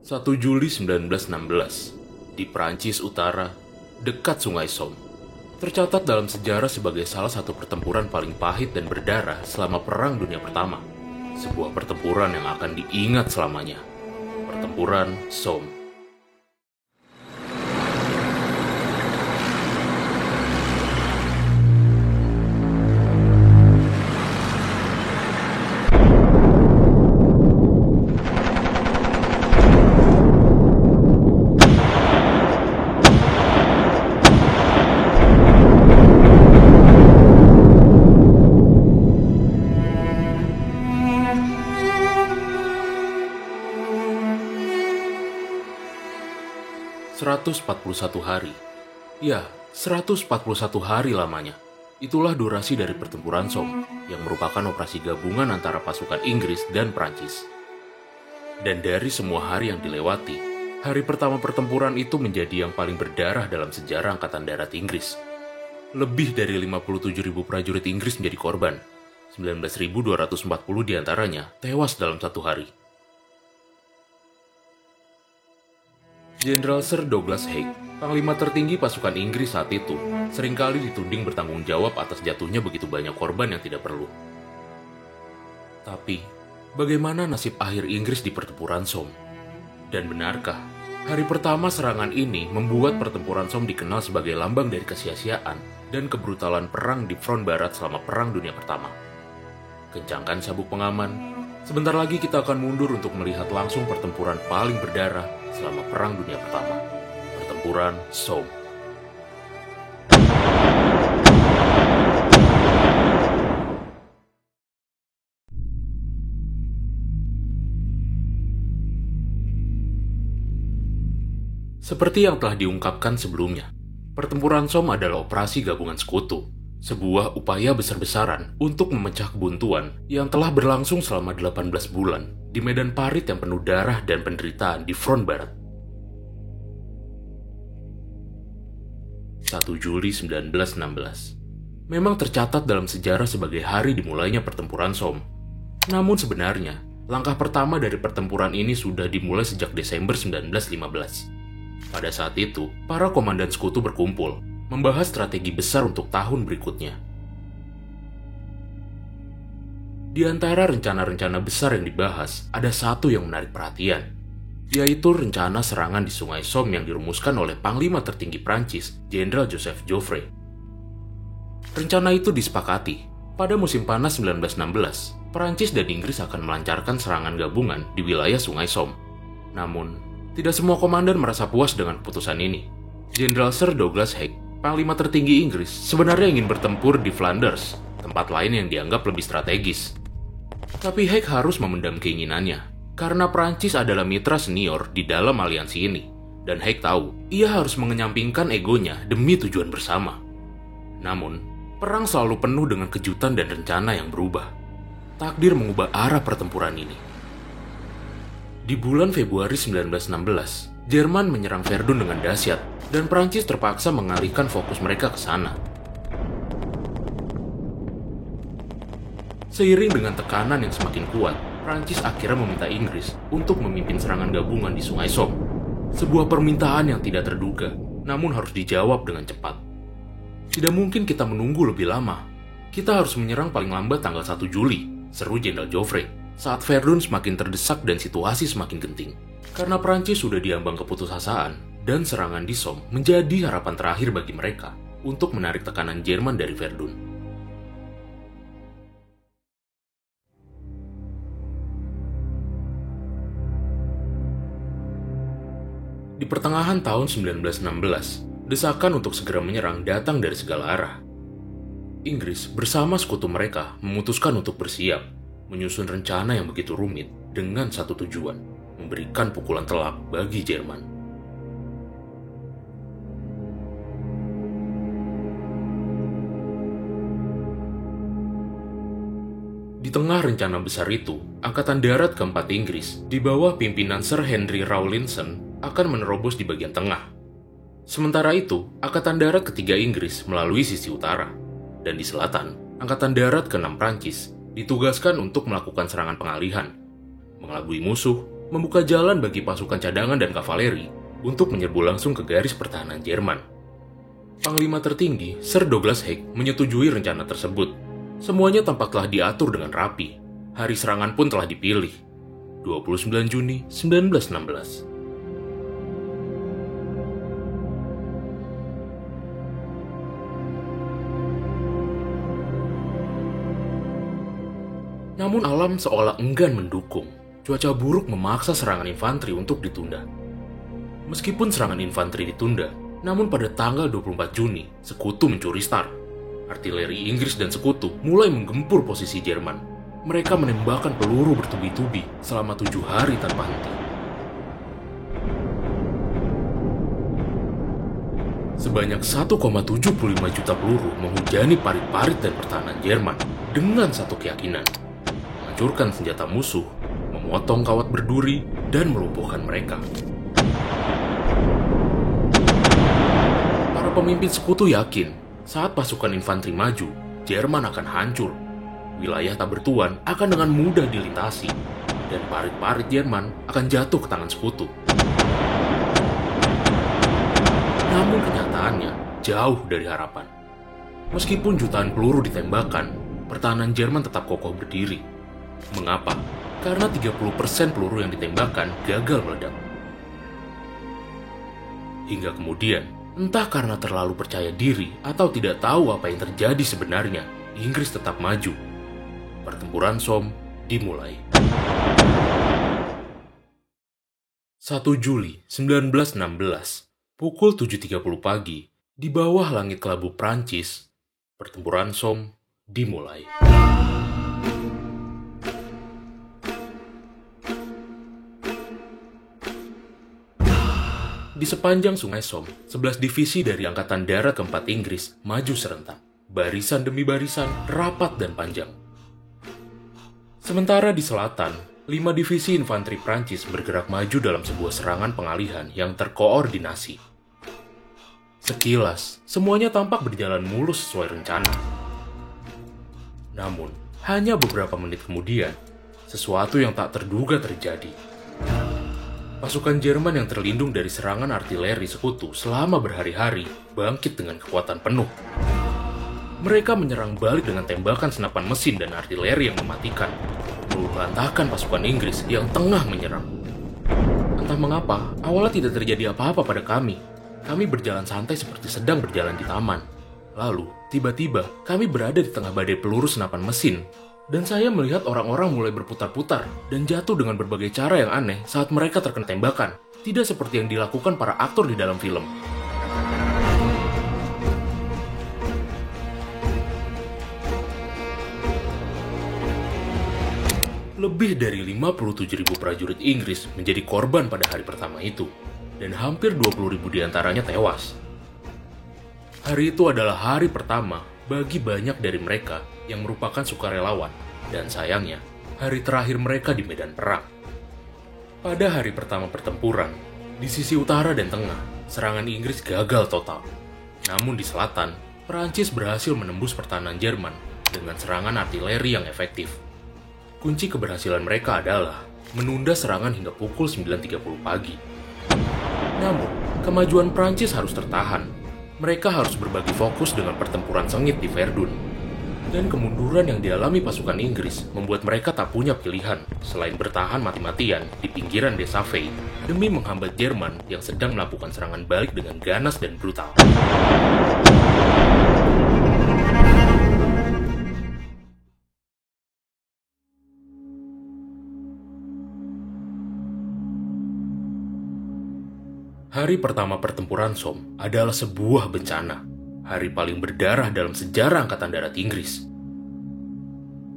1 Juli 1916, di Prancis Utara, dekat Sungai Somme, tercatat dalam sejarah sebagai salah satu pertempuran paling pahit dan berdarah selama Perang Dunia Pertama. Sebuah pertempuran yang akan diingat selamanya. Pertempuran Somme. "141 hari. Ya, 141 hari lamanya. Itulah durasi dari pertempuran Somme, yang merupakan operasi gabungan antara pasukan Inggris dan Prancis. Dan dari semua hari yang dilewati, hari pertama pertempuran itu menjadi yang paling berdarah dalam sejarah Angkatan Darat Inggris. Lebih dari 57.000 prajurit Inggris menjadi korban. 19.240 diantaranya tewas dalam satu hari. Jenderal Sir Douglas Haig, panglima tertinggi pasukan Inggris saat itu, seringkali dituding bertanggung jawab atas jatuhnya begitu banyak korban yang tidak perlu. Tapi, bagaimana nasib akhir Inggris di pertempuran Somme? Dan benarkah, hari pertama serangan ini membuat pertempuran Somme dikenal sebagai lambang dari kesia-siaan dan kebrutalan perang di front barat selama Perang Dunia Pertama? Kencangkan sabuk pengaman, sebentar lagi kita akan mundur untuk melihat langsung pertempuran paling berdarah selama Perang Dunia Pertama, Pertempuran Somme. Seperti yang telah diungkapkan sebelumnya, Pertempuran Somme adalah operasi gabungan sekutu, sebuah upaya besar-besaran untuk memecah kebuntuan yang telah berlangsung selama 18 bulan di medan parit yang penuh darah dan penderitaan di front barat. 1 Juli 1916 memang tercatat dalam sejarah sebagai hari dimulainya pertempuran Somme. Namun sebenarnya, langkah pertama dari pertempuran ini sudah dimulai sejak Desember 1915. Pada saat itu, para komandan sekutu berkumpul, membahas strategi besar untuk tahun berikutnya. Di antara rencana-rencana besar yang dibahas, ada satu yang menarik perhatian, yaitu rencana serangan di Sungai Somme yang dirumuskan oleh Panglima tertinggi Prancis, Jenderal Joseph Joffre. Rencana itu disepakati. Pada musim panas 1916, Prancis dan Inggris akan melancarkan serangan gabungan di wilayah Sungai Somme. Namun, tidak semua komandan merasa puas dengan keputusan ini. Jenderal Sir Douglas Haig, Panglima tertinggi Inggris, sebenarnya ingin bertempur di Flanders, tempat lain yang dianggap lebih strategis. Tapi Haig harus memendam keinginannya, karena Prancis adalah mitra senior di dalam aliansi ini, dan Haig tahu ia harus mengenyampingkan egonya demi tujuan bersama. Namun, perang selalu penuh dengan kejutan dan rencana yang berubah. Takdir mengubah arah pertempuran ini. Di bulan Februari 1916, Jerman menyerang Verdun dengan dahsyat, dan Prancis terpaksa mengalihkan fokus mereka ke sana. Seiring dengan tekanan yang semakin kuat, Prancis akhirnya meminta Inggris untuk memimpin serangan gabungan di Sungai Somme. Sebuah permintaan yang tidak terduga, namun harus dijawab dengan cepat. Tidak mungkin kita menunggu lebih lama. Kita harus menyerang paling lambat tanggal 1 Juli, seru Jenderal Joffre, saat Verdun semakin terdesak dan situasi semakin genting. Karena Prancis sudah diambang keputusasaan, dan serangan di Somme menjadi harapan terakhir bagi mereka untuk menarik tekanan Jerman dari Verdun. Di pertengahan tahun 1916, desakan untuk segera menyerang datang dari segala arah. Inggris bersama sekutu mereka memutuskan untuk bersiap, menyusun rencana yang begitu rumit dengan satu tujuan, memberikan pukulan telak bagi Jerman. Di tengah rencana besar itu, Angkatan Darat keempat Inggris di bawah pimpinan Sir Henry Rawlinson akan menerobos di bagian tengah. Sementara itu, Angkatan Darat ketiga Inggris melalui sisi utara, dan di selatan, Angkatan Darat ke-6 Prancis ditugaskan untuk melakukan serangan pengalihan, mengelabui musuh, membuka jalan bagi pasukan cadangan dan kavaleri untuk menyerbu langsung ke garis pertahanan Jerman. Panglima tertinggi, Sir Douglas Haig, menyetujui rencana tersebut. Semuanya tampak telah diatur dengan rapi. Hari serangan pun telah dipilih, 29 Juni 1916. Namun alam seolah enggan mendukung. Cuaca buruk memaksa serangan infanteri untuk ditunda. Meskipun serangan infanteri ditunda, namun pada tanggal 24 Juni, Sekutu mencuri start. Artileri Inggris dan Sekutu mulai menggempur posisi Jerman. Mereka menembakkan peluru bertubi-tubi selama 7 hari tanpa henti. Sebanyak 1,75 juta peluru menghujani parit-parit dan pertahanan Jerman dengan satu keyakinan: menghancurkan senjata musuh, memotong kawat berduri, dan melumpuhkan mereka. Para pemimpin Sekutu yakin, saat pasukan infanteri maju, Jerman akan hancur. Wilayah tak bertuan akan dengan mudah dilintasi, dan parit-parit Jerman akan jatuh ke tangan Sekutu. Namun kenyataannya jauh dari harapan. Meskipun jutaan peluru ditembakkan, pertahanan Jerman tetap kokoh berdiri. Mengapa? Karena 30% peluru yang ditembakkan gagal meledak. Hingga kemudian, entah karena terlalu percaya diri atau tidak tahu apa yang terjadi sebenarnya, Inggris tetap maju. Pertempuran Somme dimulai. 1 Juli 1916, pukul 7.30 pagi, di bawah langit kelabu Prancis, pertempuran Somme dimulai. Di sepanjang sungai Somme, 11 divisi dari Angkatan Darat keempat Inggris maju serentak, barisan demi barisan, rapat dan panjang. Sementara di selatan, 5 divisi infanteri Prancis bergerak maju dalam sebuah serangan pengalihan yang terkoordinasi. Sekilas, semuanya tampak berjalan mulus sesuai rencana. Namun, hanya beberapa menit kemudian, sesuatu yang tak terduga terjadi. Pasukan Jerman yang terlindung dari serangan artileri Sekutu selama berhari-hari bangkit dengan kekuatan penuh. Mereka menyerang balik dengan tembakan senapan mesin dan artileri yang mematikan, meluluhlantahkan pasukan Inggris yang tengah menyerang. Entah mengapa, awalnya tidak terjadi apa-apa pada kami. Kami berjalan santai seperti sedang berjalan di taman. Lalu, tiba-tiba, kami berada di tengah badai peluru senapan mesin. Dan saya melihat orang-orang mulai berputar-putar dan jatuh dengan berbagai cara yang aneh saat mereka terkena tembakan. Tidak seperti yang dilakukan para aktor di dalam film. Lebih dari 57.000 prajurit Inggris menjadi korban pada hari pertama itu, dan hampir 20.000 diantaranya tewas. Hari itu adalah hari pertama bagi banyak dari mereka yang merupakan sukarelawan, dan sayangnya, hari terakhir mereka di medan perang. Pada hari pertama pertempuran, di sisi utara dan tengah, serangan Inggris gagal total. Namun di selatan, Prancis berhasil menembus pertahanan Jerman dengan serangan artileri yang efektif. Kunci keberhasilan mereka adalah menunda serangan hingga pukul 9.30 pagi. Namun, kemajuan Prancis harus tertahan. Mereka harus berbagi fokus dengan pertempuran sengit di Verdun. Dan kemunduran yang dialami pasukan Inggris membuat mereka tak punya pilihan selain bertahan mati-matian di pinggiran desa Veii demi menghambat Jerman yang sedang melakukan serangan balik dengan ganas dan brutal. Hari pertama pertempuran Somme adalah sebuah bencana. Hari paling berdarah dalam sejarah Angkatan Darat Inggris.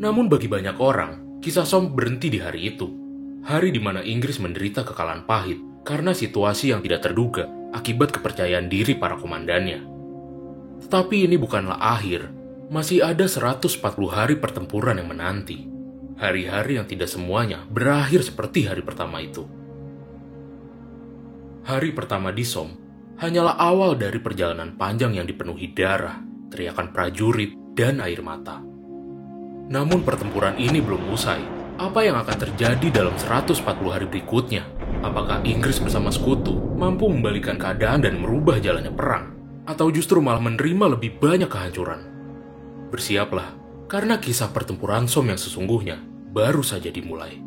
Namun bagi banyak orang, kisah Somme berhenti di hari itu. Hari di mana Inggris menderita kekalahan pahit karena situasi yang tidak terduga akibat kepercayaan diri para komandannya. Tetapi ini bukanlah akhir. Masih ada 140 hari pertempuran yang menanti. Hari-hari yang tidak semuanya berakhir seperti hari pertama itu. Hari pertama di Somme hanyalah awal dari perjalanan panjang yang dipenuhi darah, teriakan prajurit, dan air mata. Namun pertempuran ini belum usai. Apa yang akan terjadi dalam 140 hari berikutnya? Apakah Inggris bersama sekutu mampu membalikan keadaan dan merubah jalannya perang? Atau justru malah menerima lebih banyak kehancuran? Bersiaplah, karena kisah pertempuran Somme yang sesungguhnya baru saja dimulai.